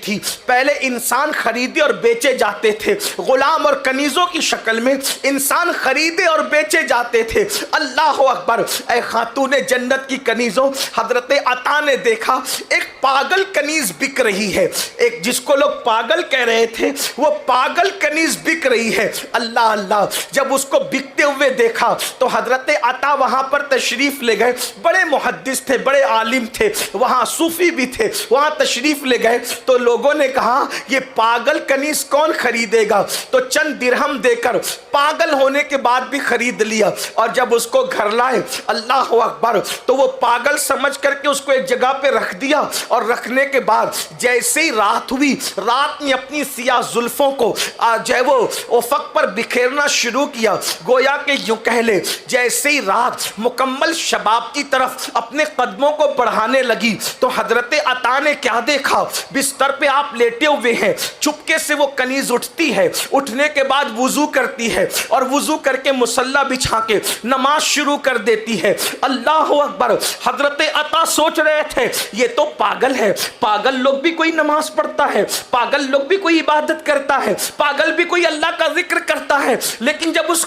تھی. پہلے انسان خریدے اور بیچے جاتے تھے, غلام اور کنیزوں کی شکل میں انسان خریدے اور بیچے جاتے تھے. اللہ اکبر. اے خاتون جنت کی کنیزوں, حضرت عطا نے دیکھا ایک پاگل کنیز بک رہی ہے, ایک جس کو لوگ پاگل کہہ رہے تھے وہ پاگل کنیز بک رہی ہے. اللہ اللہ. جب اس کو بکتے ہوئے دیکھا تو حضرت عطا وہاں پر تشریف لے گئے. بڑے محدث تھے, بڑے عالم تھے, وہاں صوفی بھی تھے, وہاں تشریف لے گئے. تو لوگوں نے کہا یہ پاگل کنیز کون خریدے گا؟ تو چند درہم دے کر پاگل ہونے کے بعد بھی خرید لیا. اور جب اس کو گھر لائے, اللہ اکبر, تو وہ پاگل سمجھ کر کے اس کو ایک جگہ پہ رکھ دیا. اور رکھنے کے بعد جیسے ہی رات ہوئی, رات نے اپنی سیاہ زلفوں کو جو ہے وہ افق پر بکھیرنا شروع کیا. گویا کہ یوں کہہ لے جیسے ہی رات مکمل شباب کی طرف اپنے قدموں کو بڑھانے لگی تو حضرت عطا نے کیا دیکھا؟ بستر پہ آپ لیٹے ہوئے ہیں, چپکے سے وہ کنیز اٹھتی ہے, اٹھنے کے بعد وضو کرتی ہے اور وضو کر کے مصلی بچھا کے نماز شروع کر دیتی ہے. اللہ اکبر. حضرت عطا سوچ رہے تھے یہ تو پاگل ہے, پاگل لوگ بھی کوئی نماز پڑھتا ہے, پاگل لوگ بھی کوئی عبادت کرتا ہے, پاگل بھی کوئی اللہ کا ذکر کرتا ہے. لیکن جب اس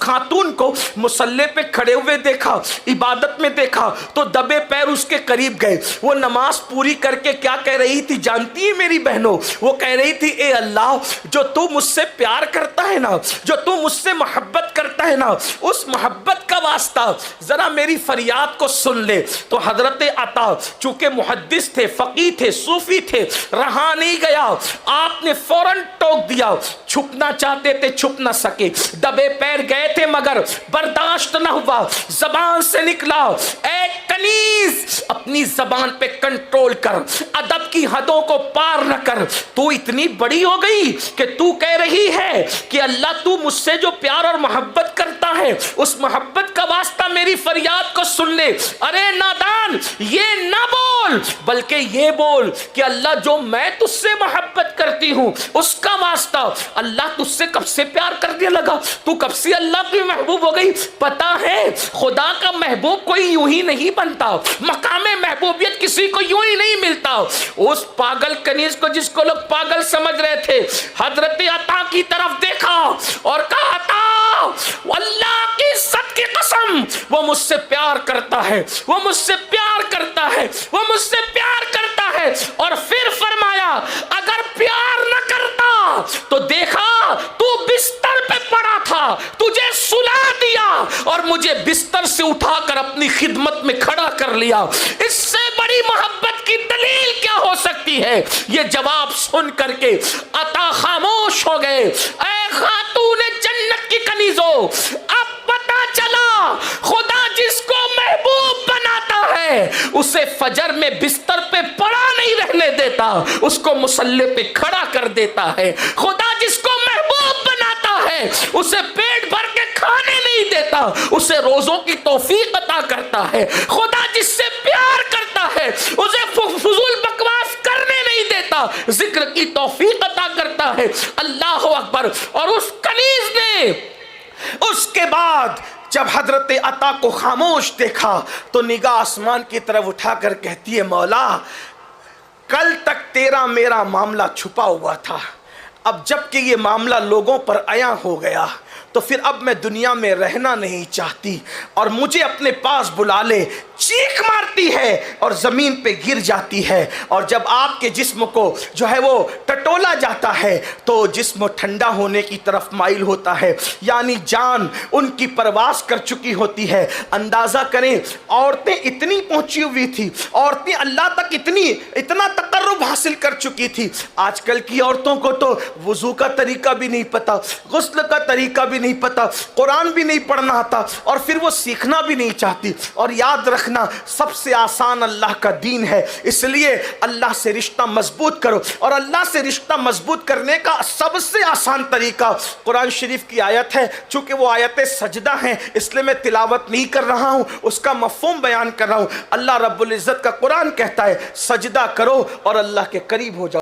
خاتون کو مصلی پہ کھڑے ہوئے دیکھا, عبادت میں دیکھا, تو دبے پیر اس کے قریب گئے. وہ نماز پوری کر کے کیا کہہ رہی تھی جانتی ہے میری بہنوں؟ وہ کہہ رہی تھی اے اللہ, جو تو مجھ سے پیار کرتا ہے نا, جو تو مجھ سے محبت کرتا ہے نا, اس محبت کا واسطہ ذرا میری فریاد کو سن لے. تو حضرت عطا چونکہ محدث تھے, فقیہ تھے, صوفی تھے, رہا نہیں گیا, آپ نے فوراً ٹوک دیا. چھپنا چاہتے تھے چھپ نہ سکے, دبے پیر گئے تھے مگر برداشت نہ ہوا, زبان سے نکلا اے کنیز اپنی زبان پہ کنٹرول کر, ادب کی حدوں کو پار نہ کر. تو اتنی بڑی ہو گئی کہ تو کہہ رہی ہے کہ اللہ تو مجھ سے جو پیار اور محبت کرتا ہے اس محبت کا واسطہ میری فریاد کو سن لے. ارے نادان, یہ نہ بول بلکہ یہ بول کہ اللہ جو میں تجھ سے محبت کرتی ہوں اس کا واسطہ اللہ تجھ سے کب سے پیار کرنے لگا, تو کب سے اللہ کی محبوب ہو گئی. پتا ہے خدا کا محبوب کوئی یوں ہی نہیں بنتا, مقام محبوبیت کسی کو یوں ہی نہیں ملتا. اس پاگل کنیز کو جس کو لوگ پاگل سمجھ رہے تھے, حضرت عطا کی طرف دیکھا اور کہا عطا اللہ کی عزت کی قسم وہ مجھ سے پیار کرتا ہے, وہ مجھ سے پیار کرتا ہے, وہ مجھ سے پیار کرتا ہے. اور پھر فرمایا اگر پیار نہ کرتا تو دیکھا تو بستر پہ پڑا تھا, تجھے سلا دیا اور مجھے بستر سے اٹھا کر اپنی خدمت میں کھڑا کر لیا. اس سے بڑی محبت کی دلیل کیا ہو سکتی ہے؟ یہ جواب سن کر کے عطا خاموش ہو گئے. اے خاتون جنت کی کنیزوں, اب پتا چلا خدا جس کو محبوب بناتا ہے اسے فجر میں بستر پہ پڑا نہیں رہنے دیتا, اس کو مصلی پہ کھڑا کر دیتا ہے. خدا جس کو محبوب بناتا ہے اسے پیٹ بھر کے کھانے نہیں دیتا, اسے روزوں کی توفیق عطا کرتا ہے. خدا جس سے پیار کرتا ہے اسے فضول بکواس کرنے نہیں دیتا, ذکر کی توفیق عطا کرتا ہے. اللہ اکبر. اور اس کنیز نے اس کے بعد جب حضرت عطا کو خاموش دیکھا تو نگاہ آسمان کی طرف اٹھا کر کہتی ہے مولا کل تک تیرا میرا معاملہ چھپا ہوا تھا, اب جب کہ یہ معاملہ لوگوں پر عیاں ہو گیا تو پھر اب میں دنیا میں رہنا نہیں چاہتی اور مجھے اپنے پاس بلا لے. چیخ مارتی ہے اور زمین پہ گر جاتی ہے. اور جب آپ کے جسم کو جو ہے وہ ٹٹولا جاتا ہے تو جسم ٹھنڈا ہونے کی طرف مائل ہوتا ہے, یعنی جان ان کی پرواز کر چکی ہوتی ہے. اندازہ کریں عورتیں اتنی پہنچی ہوئی تھی, عورتیں اللہ تک اتنا تقرب حاصل کر چکی تھی. آج کل کی عورتوں کو تو وضو کا طریقہ بھی نہیں پتا, غسل کا طریقہ بھی نہیں پتا, قرآن بھی نہیں پڑھنا آتا اور پھر وہ سیکھنا بھی نہیں چاہتی. اور یاد رکھنا سب سے آسان اللہ کا دین ہے, اس لیے اللہ سے رشتہ مضبوط کرو. اور اللہ سے رشتہ مضبوط کرنے کا سب سے آسان طریقہ قرآن شریف کی آیت ہے. چونکہ وہ آیت سجدہ ہیں اس لیے میں تلاوت نہیں کر رہا ہوں, اس کا مفہوم بیان کر رہا ہوں. اللہ رب العزت کا قرآن کہتا ہے سجدہ کرو اور اللہ کے قریب ہو جاؤ.